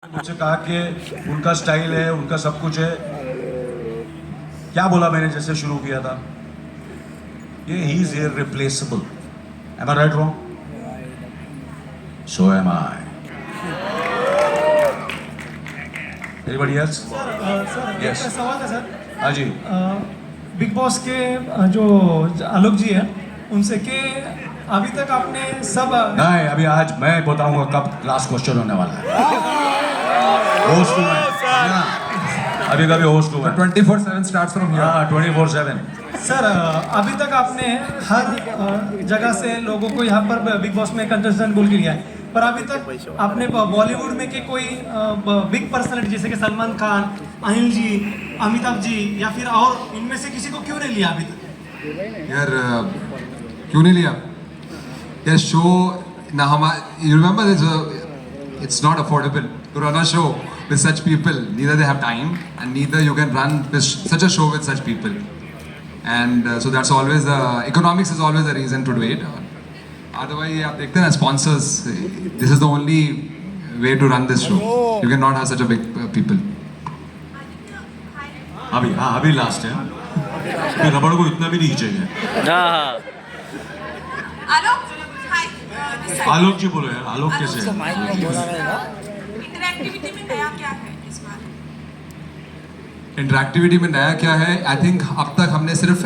मुझसे कहा कि उनका स्टाइल है, उनका सब कुछ है। क्या बोला मैंने जैसे शुरू किया था, ये ही is irreplaceable. Am I right wrong? So am I. Anybody else? Sir Yes. एक सवाल है सर। हाँ जी। बिग बॉस के जो आलोक जी हैं उनसे कि अभी तक आपने सब नहीं, अभी आज मैं बताऊंगा कब लास्ट क्वेश्चन होने वाला है। होस्ट हूँ मैं, अभी कभी होस्ट हूँ मैं। 24/7 starts from here. हाँ, 24/7। सर अभी तक आपने हर जगह से लोगों को यहाँ पर बिग बॉस में कंटेस्टेंट बोल के लिया है, पर अभी तक आपने बॉलीवुड में के कोई बिग पर्सनालिटी जैसे कि सलमान खान, अनिल जी, अमिताभ जी या फिर और इनमें से किसी को क्यों नहीं लिया अभी तक? यार क्यों नहीं लिया यार शो ना हमारा you remember it's not affordable to run a show with such people. Neither they have time and neither you can run such a show with such people, and so that's always the economics is always the reason to do it. Otherwise आप देखते हैं ना sponsors, this is the only way to run this show. You cannot have such a big people. अभी हाँ, अभी last है। फिर रबड़ को इतना भी नहीं खींचेंगे। आलोक, हाय, आलोक जी बोलो यार, आलोक कैसे है? इंटरएक्टिविटी में नया क्या है इस बार? इंटरैक्टिविटी में नया क्या है? आई थिंक अब तक हमने सिर्फ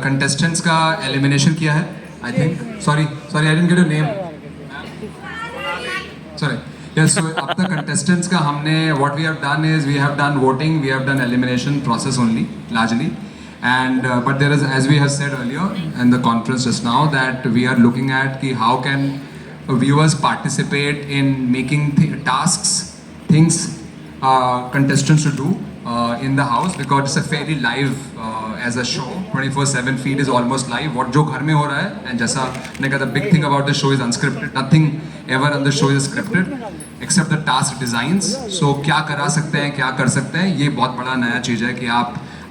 कंटेस्टेंट्स का एलिमिनेशन किया है। I think sorry I didn't get your name. Sorry yes, so अब तक कंटेस्टेंट्स का हमने what we have done is we have done voting, we have done elimination process only largely, and but there is, as we have said earlier in the conference just now, that we are looking at ki how can viewers participate in making tasks, things contestants to do in the house, because it's a fairly live as a show. 24/7 feed is almost live. What जो घर में हो रहा है, and जैसा मैंने कहा, the big thing about the show is unscripted. Nothing ever on the show is scripted except the task designs. So क्या करा सकते हैं, क्या कर सकते हैं, ये बहुत बड़ा नया चीज़ है कि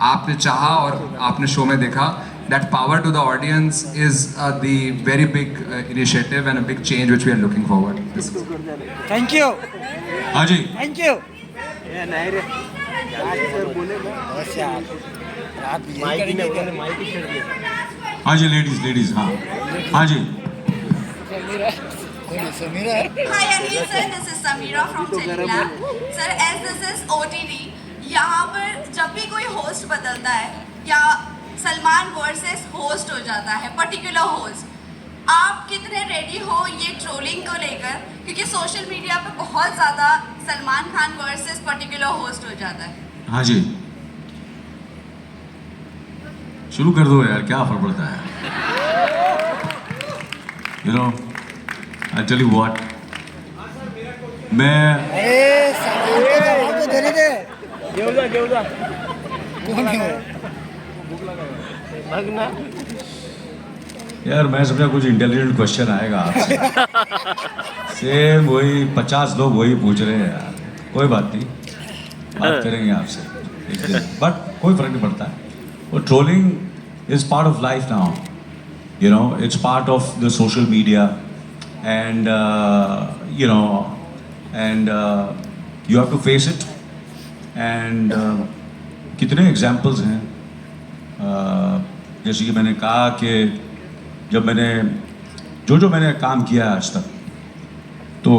आपने चाहा और आपने शो में देखा. That power to the audience is the very big initiative and a big change which we are looking forward. Thank you हाँ जी। थैंक यू हाँ जी, लेडीज हाँ। हाँ जी। Hi Anil sir, this is Samira from Telelab. Sir, as this is OTT, यहाँ पर जब भी कोई host बदलता है या सलमान वर्सेस होस्ट हो जाता है, पर्टिकुलर होस्ट, आप कितने रेडी हो ये ट्रोलिंग को लेकर? क्योंकि सोशल मीडिया पे बहुत ज़्यादा Salman Khan versus particular host हो जाता है। हाँ जी, शुरू कर दो यार, क्या फर्क पड़ता है? You know, I tell you what, मैं यार मैं समझा कुछ इंटेलिजेंट क्वेश्चन आएगा आपसे। सेम वही 50 लोग वही पूछ रहे हैं यार। कोई बात नहीं, बात करेंगे आपसे एक दिन, बट कोई फर्क नहीं पड़ता। वो trolling is part of life now, you know, it's part of the social media, and you know, and you have to face it. And कितने एग्जाम्पल्स हैं, जैसे कि मैंने कहा कि जब मैंने जो मैंने काम किया आज तक, तो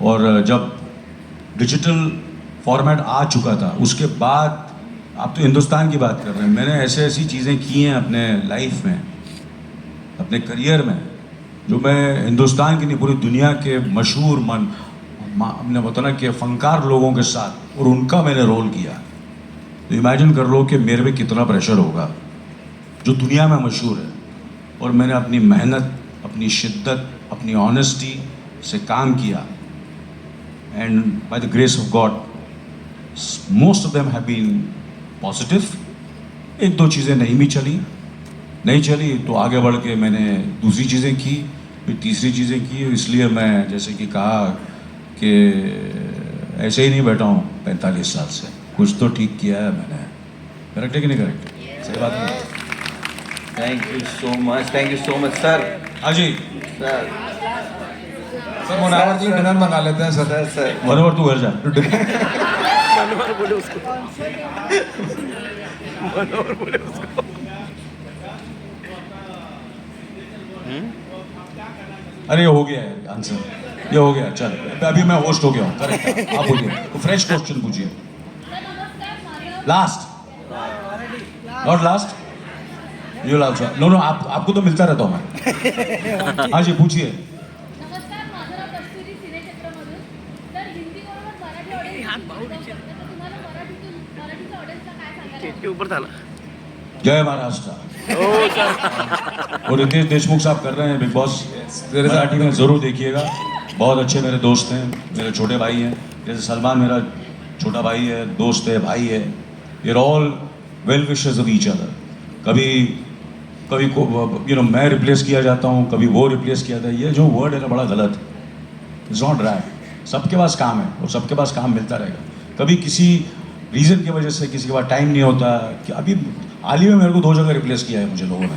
और जब डिजिटल फॉर्मेट आ चुका था उसके बाद, आप तो हिंदुस्तान की बात कर रहे हैं, मैंने ऐसी चीज़ें की हैं अपने लाइफ में, अपने करियर में, जो मैं हिंदुस्तान की नहीं पूरी दुनिया के मशहूर हमने बताना कि फनकार लोगों के साथ, और उनका मैंने रोल किया। तो इमेजिन कर लो कि मेरे पे कितना प्रेशर होगा, जो दुनिया में मशहूर है, और मैंने अपनी मेहनत, अपनी शिद्दत, अपनी ऑनेस्टी से काम किया, and by the grace of God most of them have been positive. एक दो चीज़ें नहीं चली तो आगे बढ़ के मैंने दूसरी चीज़ें की, फिर तीसरी चीज़ें की। इसलिए मैं जैसे कि कहा कि ऐसे ही नहीं बैठा हूँ 45 साल से, कुछ तो ठीक किया है मैंने। करेक्ट है कि नहीं करेक्ट? सही बात है। Thank you so much sir. हाँ जी सर सर मुनावर के लिए डिनर मंगा लेते हैं सर। मनोहर तू घर जा। अरे ये हो गया है आंसर, ये हो गया। चल अभी मैं होस्ट हो गया हूँ, करेक्ट। आप बोलिए तो फ्रेश क्वेश्चन पूछिए। Last, not last, you last. No no, आपको तो मिलता रहता हूँ मैं। हाँ जी पूछिए। नमस्कार, माझं नाव कस्तुरी सिनेक्षेत्रमधून. तर हिंदीबरोबर मराठी ऑडियन्स तुम्हाला मराठीच्या ऑडियन्सला काय सांगायला जय महाराष्ट्र। और रितेश देशमुख साहब कर रहे हैं बिग बॉस, मराठी में जरूर देखिएगा। बहुत अच्छे मेरे दोस्त हैं, मेरे छोटे भाई हैं। जैसे सलमान मेरा छोटा भाई है, दोस्त है, भाई है। We are all well wishers of each other. कभी मैं रिप्लेस किया जाता हूँ, कभी वो रिप्लेस किया जाता है। ये जो वर्ड है ना बड़ा गलत है, इट्स नॉट राइट। सबके पास काम है और सबके पास काम मिलता रहेगा। कभी किसी रीज़न की वजह से किसी के पास टाइम नहीं होता कि अभी हाल ही में मेरे को 2 जगह रिप्लेस किया है मुझे लोगों ने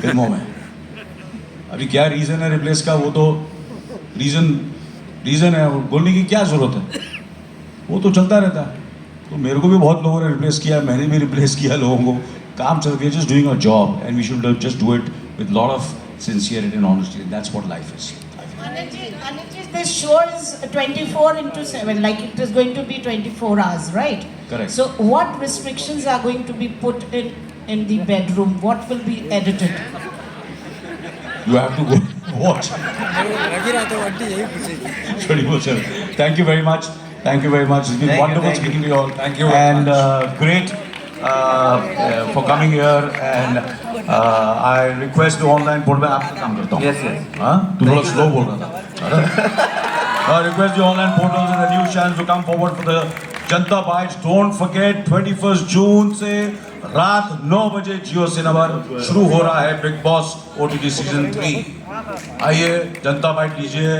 फिल्मों में। अभी क्या रीज़न है रिप्लेस का, वो तो रीज़न है, बोलने की क्या ज़रूरत है, वो तो चलता रहता है। तो मेरे को भी बहुत लोगों ने रिप्लेस किया, मैंने भी रिप्लेस किया लोगों को। काम चल, we are just doing a job and we should just do it with lot of sincerity and honesty. That's what life is. Anujit, this show is 24/7, like it is going to be 24 hours, right? Correct. So what restrictions are going to be put in the bedroom? What will be edited? You have to go watch. Thank you very much. Thank you very much. It's been wonderful speaking to you all. Thank you. And great for coming here. And I request the online portal. मैं आपका काम करता हूँ. Yes, yes. हाँ? तू थोड़ा slow बोल रहा था. I request the online portals and the news channels to come forward for the Janta Bites. Don't forget 21st June से रात 9 बजे जियो सिनेमा शुरू हो रहा है बिग बॉस OTT सीजन 3। आइए, जनता बाइट लीजिए,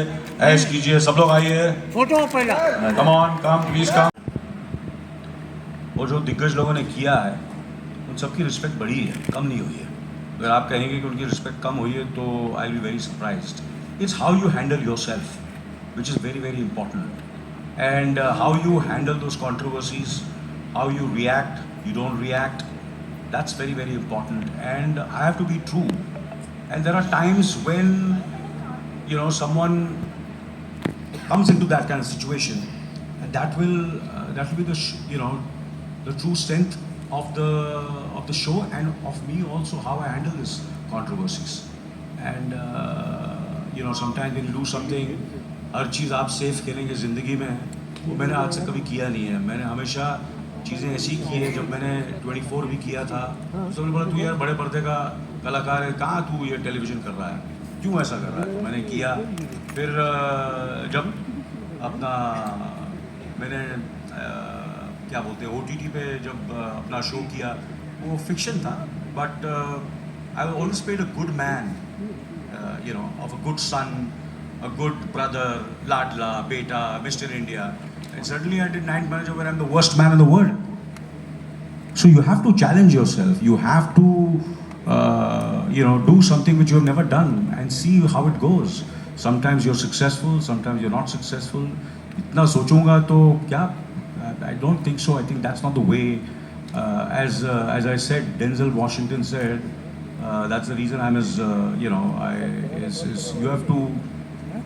ऐश कीजिए, सब लोग आइए। फोटो पहिला come on, come please come. और जो दिग्गज लोगों ने किया है उन सबकी रिस्पेक्ट बढ़ी है, कम नहीं हुई है। अगर आप कहेंगे कि उनकी रिस्पेक्ट कम हुई है तो I will be very surprised. It's how you handle your self which is very very important, and how you handle those controversies, how you react, you don't react. That's very very important, and I have to be true. And there are times when someone comes into that kind of situation, and that will be the the true strength of the show and of me also, how I handle this controversies. And sometimes when you do something, हर चीज़ आप safe करेंगे ज़िंदगी में, वो मैंने आज से कभी किया नहीं है। मैंने हमेशा चीज़ें ऐसी की है। जब मैंने 24 भी किया था तो मैंने बोला तू यार बड़े पर्दे का कलाकार है, कहाँ तू ये टेलीविज़न कर रहा है, क्यों ऐसा कर रहा है। तो मैंने किया। फिर जब अपना मैंने क्या बोलते हैं OTT पे जब अपना शो किया, वो फिक्शन था, but I always played a good man, of a good son, a good brother, ladla, beta, Mr. India, and suddenly I did Ninth Manager where I'm the worst man in the world. So you have to challenge yourself. You have to, do something which you have never done and see how it goes. Sometimes you're successful, sometimes you're not successful. इतना सोचूंगा तो क्या? I don't think so. I think that's not the way. As I said, Denzel Washington said, that's the reason I'm as you have to.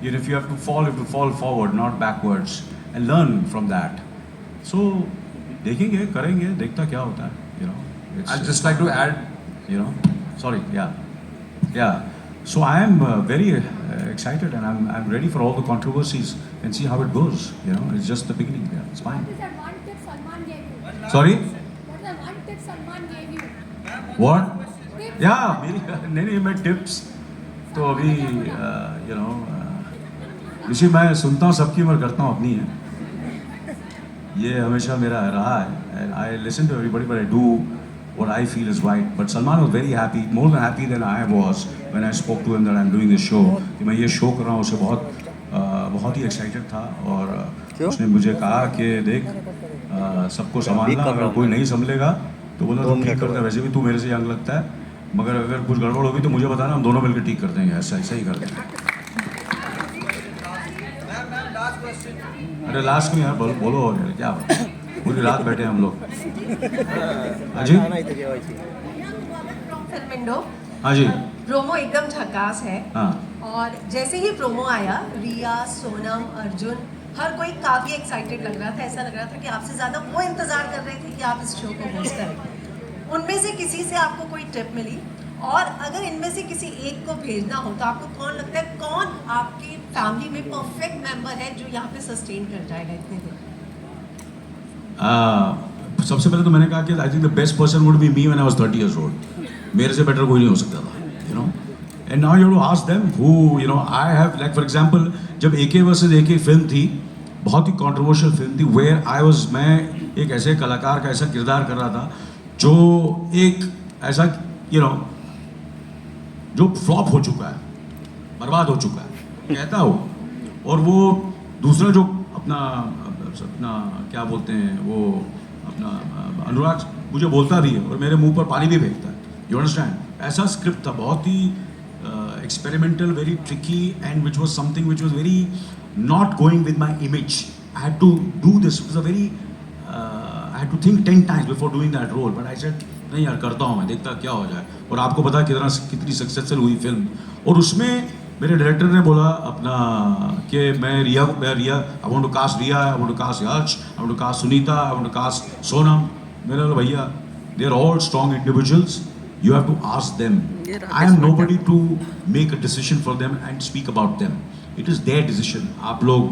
If you have to fall, you have to fall forward, not backwards, and learn from that. So, देखेंगे, करेंगे, देखता क्या होता है, I'd just like to add, sorry, yeah. So I am very excited, and I'm ready for all the controversies and see how it goes. It's just the beginning. Yeah, it's fine. What is that one tip Salman gave you? Sorry, What is that one tip Salman gave you? what? Tips? Yeah, नहीं मैं tips तो अभी इसी मैं सुनता हूँ, सबकी उम्र करता हूँ, अपनी है। ये हमेशा मेरा रहा है, and I listen to everybody, but I do what I feel is right. But Salman was very happy, more than happy than I was when I spoke to him that I'm doing this show. कि मैं ये show कर रहा हूँ, उसे बहुत ही excited था। और उसने मुझे कहा कि देख, सबको संभालना, अगर कोई नहीं संभलेगा तो बोला तुम ठीक करते हैं, वैसे भी तू मेरे से यंग लगता है, मगर अगर कुछ गड़बड़ होगी तो मुझे बताना, हम दोनों मिलकर ठीक कर देंगे। ऐसा ही कर देंगे। अरे लास्ट में यार बोलो और यार क्या बात है? पूरी रात बैठे हम लोग। हाँ जी विंडो हाँ जी प्रोमो एकदम झकास है हाँ और जैसे ही प्रोमो आया रिया सोनम अर्जुन हर कोई काफी एक्साइटेड लग रहा था ऐसा लग रहा था कि आपसे ज्यादा वो इंतजार कर रहे थे कि आप इस शो को होस्ट करें उनमें से किसी से आपको कोई टिप मिली और अगर इनमें से किसी एक को भेजना हो तो आपको कौन लगता है कौन आपकी फैमिली में परफेक्ट मेंबर है जो यहाँ पे सस्टेन कर जाएगा इतने दिन सबसे पहले तो मैंने कहा कि I think the best person would be me when I was 30 years old मेरे से बेटर कोई नहीं हो सकता था you know and now you have to ask them who you know I have like for example जब AK versus AK film थी बहुत ही कंट्रोवर्शियल फिल्म थी वेयर आई वाज मैं एक ऐसे कलाकार का ऐसा किरदार कर रहा था जो एक ऐसा यू नो जो फ्लॉप हो चुका है बर्बाद हो चुका है कहता हो और वो दूसरा जो अपना अपना क्या बोलते हैं वो अपना अनुराग मुझे बोलता भी है और मेरे मुंह पर पानी भी फेंकता है यू अंडरस्टैंड ऐसा स्क्रिप्ट था बहुत ही experimental very tricky and which was something which was very not going with my image I had to do this it a very I had to think 10 times before doing that role but I said नहीं यार करता हूँ मैं देखता क्या हो जाए और आपको पता कितनी सक्सेसफुल हुई फिल्म और उसमें मेरे डायरेक्टर ने बोला अपना कि मैं Riya I want to cast Riya I want to cast Yash I want to cast Sunita I want to cast Sonam मैंने बोला भैया they are all strong individuals you have to ask them I am nobody to make a decision for them and speak about them it is their decision आप लोग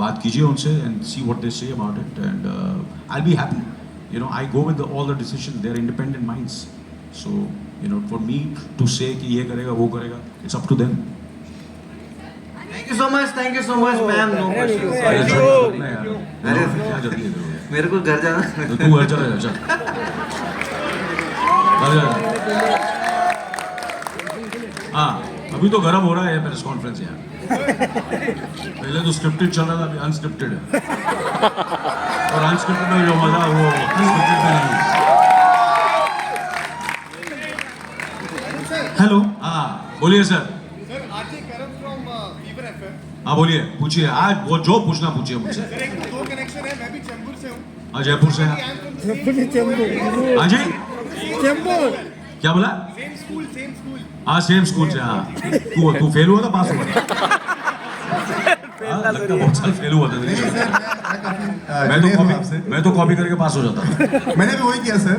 बात कीजिए उनसे and see what they say about it and I'll be happy you know I go with all the decisions they're independent minds so you know for me to say कि ये करेगा वो करेगा it's up to them Thank you so much ma'am no question अरे क्या जल्दी है मेरे को घर जाना तो तू घर चला जा चल हाँ अभी तो गर्म हो रहा है प्रेस कॉन्फ्रेंस यार पहले तो स्क्रिप्टेड चल रहा था अभी अनस्क्रिप्टेड है और अनस्क्रिप्टेड में जो मजा वो स्क्रिप्टेड में नहीं हेलो हाँ बोलिए सर हाँ बोलिए पूछिए आज वो जो पूछना पूछिए मुझसे दो कनेक्शन है मैं भी चेंबूर से हूँ हाँ जयपुर से हाँ जी क्या बोला सेम स्कूल हाँ सेम स्कूल से हाँ तू फेल हुआ था पास हुआ था हाँ, लगता बहुत साल फेल हुआ था मैं तो कॉपी करके पास हो जाता था मैंने भी वही किया सर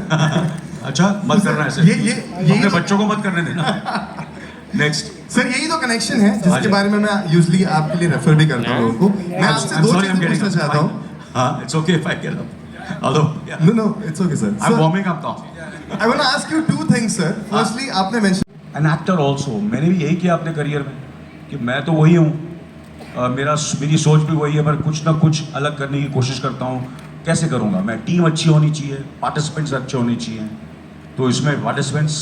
अच्छा मत करना ऐसे ये अपने बच्चों को मत करने देना नेक्स्ट सर यही तो कनेक्शन है जिसके बारे में मैं यूजुअली आपके लिए रेफर भी करता हूँ लोगों को मैं आपसे दो चीजें पूछना चाहता हूँ हाँ it's okay if I get up No, it's okay, sir. I'm warming up now. I want to ask you two things, sir. Firstly, आपने mention An actor also. मैंने भी यही किया अपने करियर में कि मैं तो वही हूँ मेरी सोच भी वही है पर कुछ ना कुछ अलग करने की कोशिश करता हूँ कैसे करूँगा मैं टीम अच्छी होनी चाहिए पार्टिसिपेंट्स अच्छे होने चाहिए तो इसमें पार्टिसिपेंट्स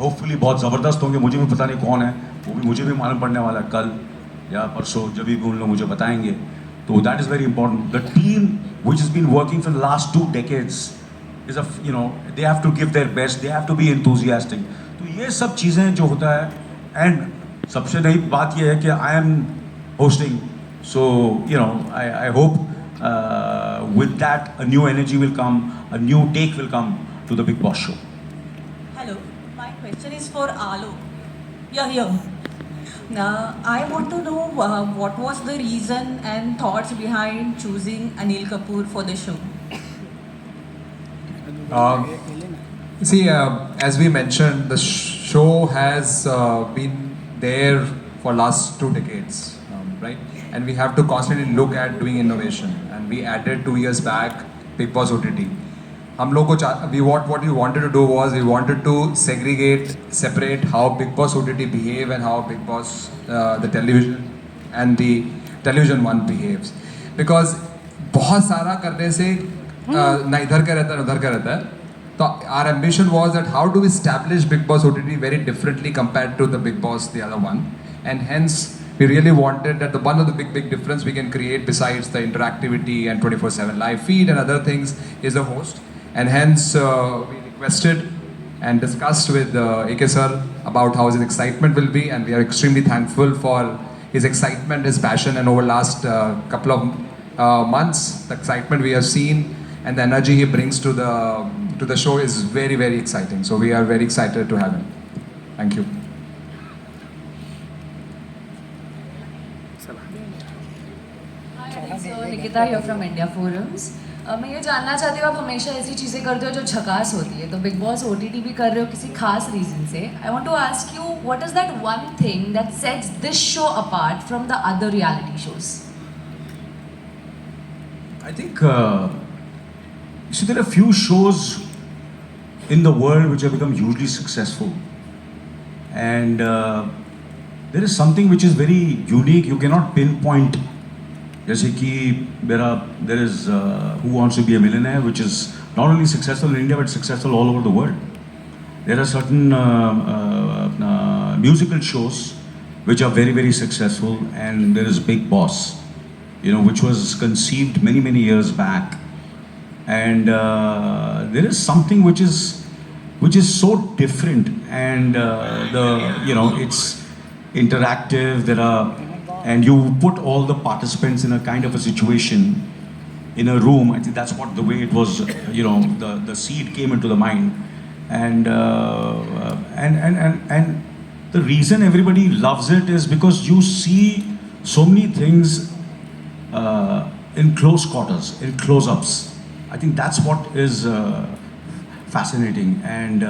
होपफुली बहुत ज़बरदस्त होंगे मुझे भी पता नहीं कौन है वो भी मुझे भी मालूम पड़ने वाला है कल या परसों जब भी उन लोग मुझे बताएंगे तो that is very important the team which is been working for the last 2 decades is you know they have to give their best they have to be enthusiastic तो ये सब चीज़ें जो होता है एंड सबसे नई बात ये है कि I am hosting so you know I hope with that a new energy will come a new take will come to the Bigg Boss show. Hello, my question is for Alo. You're here. Now, I want to know what was the reason and thoughts behind choosing Anil Kapoor for the show. See, as we mentioned, the show has been there for last 2 decades, right? And we have to constantly look at doing innovation. And we added 2 years back Bigg Boss OTT. हम लोग को what we wanted to do was we wanted to separate how Bigg Boss OTT behave and how Bigg Boss the television and the television one behaves because बहुत सारा करने से ना इधर का रहता है ना उधर का रहता है तो our ambition was that how do we establish Bigg Boss OTT very differently compared to the Bigg Boss the other one and hence we really wanted that the one of the big difference we can create besides the interactivity and 24/7 live feed and other things is the host. And hence we requested and discussed with AK sir about how his excitement will be and we are extremely thankful for his excitement, his passion, and over last couple of months, the excitement we have seen and the energy he brings to the show is very, very exciting. So we are very excited to have him. Thank you. Nikita here from India Forums. मैं ये जानना चाहती हूँ, आप हमेशा ऐसी चीज़ें करते हो जो झकास होती है, तो बिग बॉस OTT भी कर रहे हो किसी खास रीज़न से. I want to ask you, what is that one thing that sets this show apart from the other reality shows? I think, you see, there are few shows in the world which have become hugely successful. And there is something which is very unique, you cannot pinpoint. जैसे कि there is Who Wants to Be a Millionaire, which is not only successful in India but successful all over the world. There are certain musical shows which are very, very successful, and there is Big Boss, you know, which was conceived many, many years back. And there is something which is so different, and it's interactive. And you put all the participants in a kind of a situation in a room. I think that's what the way it was, the seed came into the mind. And the reason everybody loves it is because you see so many things in close quarters, in close-ups. I think that's what is fascinating. And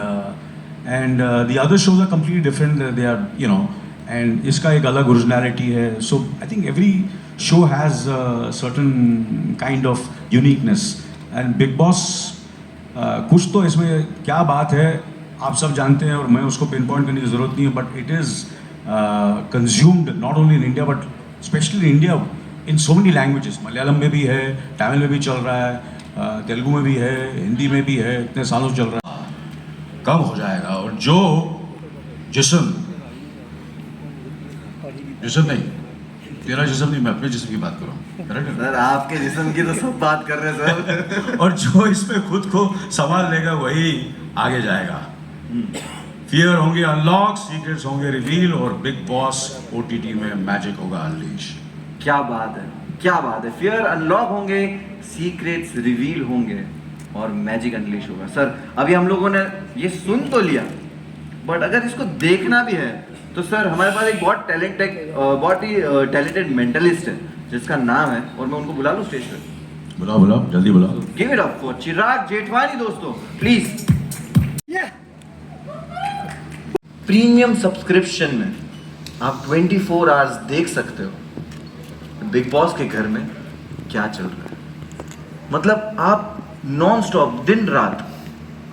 the other shows are completely different. They are, and इसका एक अलग originality है. So I think every show has a certain kind of uniqueness. And Big Boss, कुछ तो इसमें क्या बात है आप सब जानते हैं, और मैं उसको पिन पॉइंट करने की ज़रूरत नहीं है. But it is consumed not only in India but specially in India in so many languages. Malayalam में भी है, तमिल में भी चल रहा है, तेलुगु में भी है, हिंदी में भी है, इतने सालों से चल रहा है. कम हो जाएगा. और जो जिस्म नहीं, तेरा जिस्म नहीं, मैं अपने जिस्म की बात कर रहा हूँ. सर आपके जिस्म की तो सब बात कर रहे हैं सर. और जो इसमें खुद को संभाल लेगा वही आगे जाएगा. फियर होंगे अनलॉक, सीक्रेट्स होंगे रिवील, और बिग बॉस OTT में मैजिक होगा अनलीश. क्या बात है, क्या बात है. फियर अनलॉक होंगे, सीक्रेट्स रिवील होंगे और मैजिक अनलीश होगा. सर अभी हम लोगों ने ये सुन तो लिया, बट अगर इसको देखना भी है तो सर हमारे पास एक बहुत ही टैलेंटेड मेंटलिस्ट है जिसका नाम है, और मैं उनको बुला लूँ स्टेज पे. बुलाओ जल्दी बुलाओ. गिव इट अप फॉर चिराग जेठवानी दोस्तों प्लीज. प्रीमियम सब्सक्रिप्शन में आप 24 आवर्स देख सकते हो बिग बॉस के घर में क्या चल रहा है. मतलब आप नॉन स्टॉप दिन रात,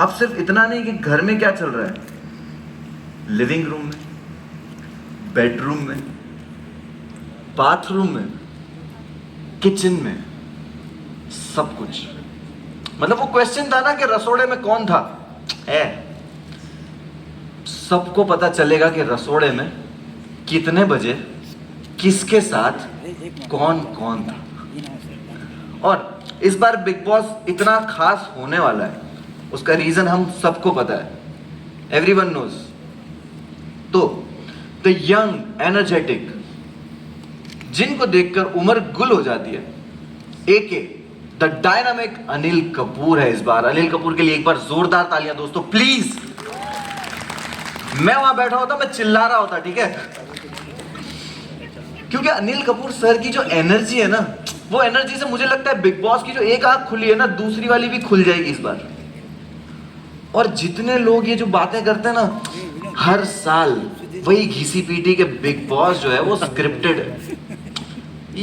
आप सिर्फ इतना नहीं कि घर में क्या चल रहा है, लिविंग रूम में, बेडरूम में, बाथरूम में, किचन में, सब कुछ. मतलब वो क्वेश्चन था ना कि रसोड़े में कौन था, सबको पता चलेगा कि रसोड़े में कितने बजे किसके साथ कौन कौन था. और इस बार बिग बॉस इतना खास होने वाला है, उसका रीजन हम सबको पता है, एवरीवन नोज. तो द यंग एनर्जेटिक, जिनको देखकर उम्र गुल हो जाती है, एके द डायनामिक अनिल कपूर है इस बार. अनिल कपूर के लिए एक बार जोरदार तालियां दोस्तों प्लीज. मैं वहां बैठा होता, मैं चिल्ला रहा होता, ठीक है, क्योंकि अनिल कपूर सर की जो एनर्जी है ना, वो एनर्जी से मुझे लगता है बिग बॉस की जो एक आंख खुली है ना, दूसरी वाली भी खुल जाएगी इस बार. और जितने लोग ये जो बातें करते हैं ना हर साल, वही घिसी पीटी के बिग बॉस जो है वो स्क्रिप्टेड है.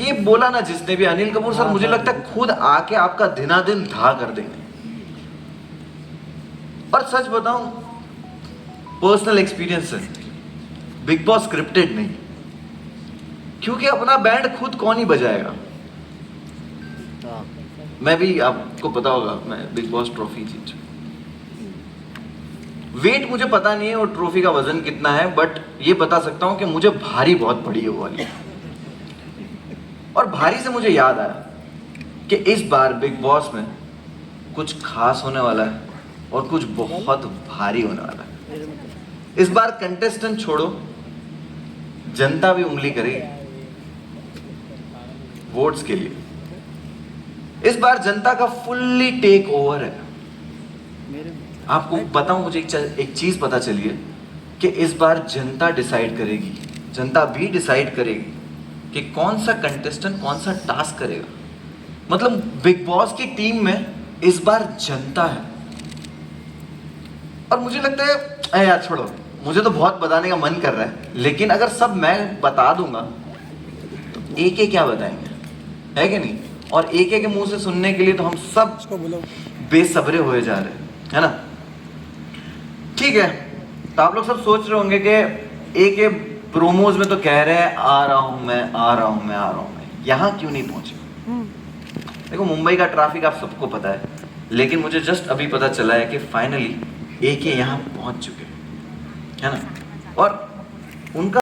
ये बोला ना जिसने भी, अनिल कपूर सर मुझे लगता है खुद आके आपका दिनादिन धा कर देंगे. और सच बताऊं, पर्सनल एक्सपीरियंस है, बिग बॉस स्क्रिप्टेड नहीं, क्योंकि अपना बैंड खुद कौन ही बजाएगा. मैं भी, आपको पता होगा, मैं बिग बॉस ट्रॉफी जीत, वेट मुझे पता नहीं है और ट्रॉफी का वजन कितना है, बट ये बता सकता हूं कि मुझे भारी बहुत पड़ी है वो वाली. और भारी से मुझे याद आया कि इस बार बिग बॉस में कुछ खास होने वाला है और कुछ बहुत भारी होने वाला है. इस बार कंटेस्टेंट छोड़ो, जनता भी उंगली करेगी वोट्स के लिए। इस बार जनता का फुल्ली टेक ओवर है। आपको बताऊं, मुझे एक चीज पता चली है कि इस बार जनता डिसाइड करेगी, जनता भी डिसाइड करेगी कि कौन सा कंटेस्टेंट कौन सा टास्क करेगा। मतलब बिग बॉस की टीम में इस बार जनता है। और मुझे लगता है, अरे यार छोड़ो, मुझे तो बहुत बताने का मन कर रहा है, लेकिन अगर सब मैं बता दूंगा तो एक एक क्या बताएंगे, है कि नहीं? और एक एक के मुंह से सुनने के लिए तो हम सब बेसब्रे हुए जा रहे हैं, है ना? ठीक है, तो आप लोग सब सोच रहे होंगे कि एक प्रोमोज में तो कह रहे हैं आ रहा हूं मैं, आ रहा हूं मैं, आ रहा हूं मैं, यहां क्यों नहीं पहुंचे? देखो, मुंबई का ट्रैफिक आप सबको पता है, लेकिन मुझे जस्ट अभी पता चला है कि फाइनली एक यहाँ पहुंच चुके हैं, है ना? और उनका